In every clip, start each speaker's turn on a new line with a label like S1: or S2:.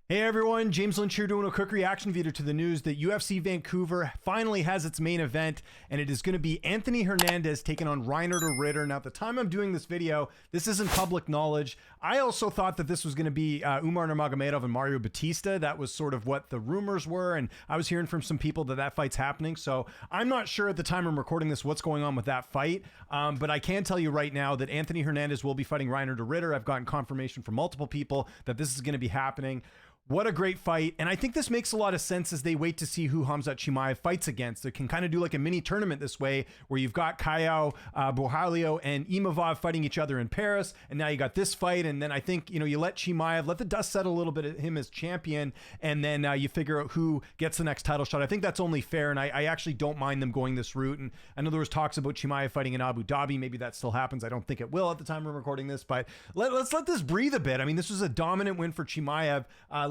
S1: Hey everyone, James Lynch here doing a quick reaction video to the news that UFC Vancouver finally has its main event, and it is going to be Anthony Hernandez taking on Reiner de Ridder. Now, at the time I'm doing this video, this isn't public knowledge. I also thought that this was going to be Umar Nurmagomedov and Mario Batista. That was sort of what the rumors were, and I was hearing from some people that that fight's happening. So I'm not sure at the time I'm recording this what's going on with that fight, but I can tell you right now that Anthony Hernandez will be fighting Reiner de Ridder. I've gotten confirmation from multiple people that this is going to be happening. What a great fight. And I think this makes a lot of sense as they wait to see who Khamzat Chimaev fights against. They can kind of do like a mini tournament this way where you've got Caio Borralho and Imavov fighting each other in Paris. And now you got this fight. And then I think, you let Chimaev, let the dust settle a little bit at him as champion. And then you figure out who gets the next title shot. I think that's only fair. And I actually don't mind them going this route. And I know there was talks about Chimaev fighting in Abu Dhabi. Maybe that still happens. I don't think it will at the time we're recording this, but let's let this breathe a bit. I mean, this was a dominant win for Chimaev.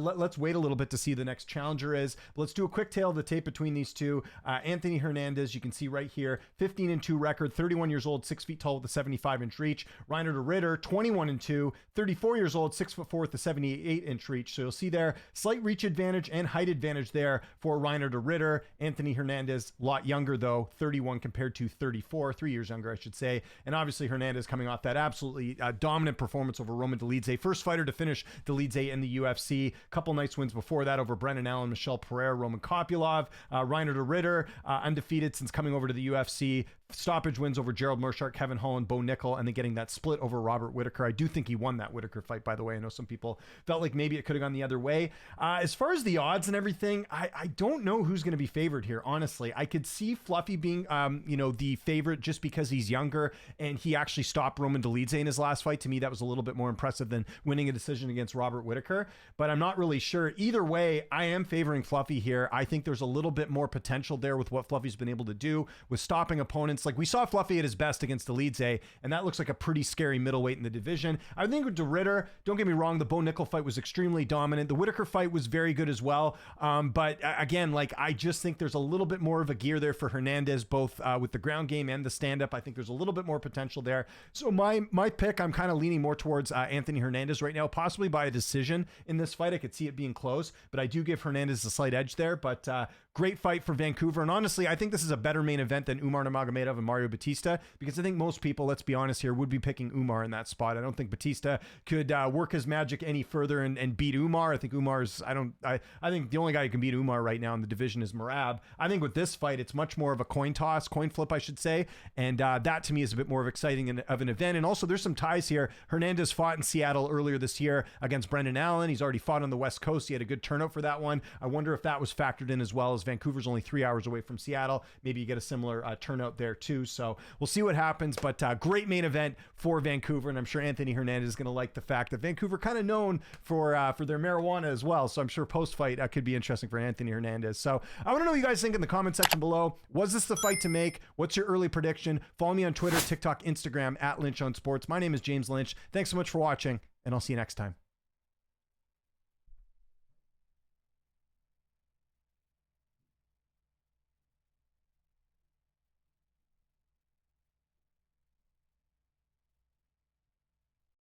S1: Let's wait a little bit to see who the next challenger is. But let's do a quick tail of the tape between these two. Anthony Hernandez, you can see right here, 15-2 record, 31 years old, 6 feet tall with a 75-inch reach. Reiner de Ridder, 21-2, 34 years old, 6'4" with a 78-inch reach. So you'll see there, slight reach advantage and height advantage there for Reiner de Ridder. Anthony Hernandez, a lot younger though, 31 compared to 34, 3 years younger, I should say. And obviously Hernandez coming off that absolutely dominant performance over Roman Dolidze, first fighter to finish Dolidze in the UFC. Couple nice wins before that over Brendan Allen, Michel Pereira, Roman Kopylov. Reiner de Ridder, undefeated since coming over to the UFC. Stoppage wins over Gerald Meerschaert, Kevin Holland, Bo Nickel, and then getting that split over Robert Whittaker. I do think he won that Whittaker fight, by the way. I know some people felt like maybe it could have gone the other way. As far as the odds and everything, I don't know who's going to be favored here, honestly. I could see Fluffy being, the favorite just because he's younger and he actually stopped Roman Dolidze in his last fight. To me, that was a little bit more impressive than winning a decision against Robert Whittaker, but I'm not really sure. Either way, I am favoring Fluffy here. I think there's a little bit more potential there with what Fluffy's been able to do with stopping opponents. Like we saw Fluffy at his best against Dolidze, and that looks like a pretty scary middleweight in the division. I think with de Ridder, don't get me wrong, the Bo Nickel fight was extremely dominant. The Whittaker fight was very good as well. But again, I just think there's a little bit more of a gear there for Hernandez, both with the ground game and the stand-up. I think there's a little bit more potential there. So my pick, I'm kind of leaning more towards Anthony Hernandez right now, possibly by a decision in this fight. I could see it being close, but I do give Hernandez a slight edge there. But great fight for Vancouver. And honestly, I think this is a better main event than Umar Nurmagomedov and Mario Batista, because I think most people, let's be honest here, would be picking Umar in that spot. I don't think Batista could work his magic any further and beat Umar. I think Umar's, I think the only guy who can beat Umar right now in the division is Merab. I think with this fight, it's much more of a coin flip, I should say. And that to me is a bit more of exciting of an event. And also there's some ties here. Hernandez fought in Seattle earlier this year against Brendan Allen. He's already fought on the West Coast. He had a good turnout for that one. I wonder if that was factored in as well, as Vancouver's only 3 hours away from Seattle. Maybe you get a similar turnout there too. So we'll see what happens, but great main event for Vancouver. And I'm sure Anthony Hernandez is going to like the fact that Vancouver kind of known for their marijuana as well. So I'm sure post-fight could be interesting for Anthony Hernandez. So I want to know what you guys think in the comment section below. Was this the fight to make? What's your early prediction? Follow me on Twitter, TikTok, Instagram, @LynchOnSports. My name is James Lynch. Thanks so much for watching, and I'll see you next time.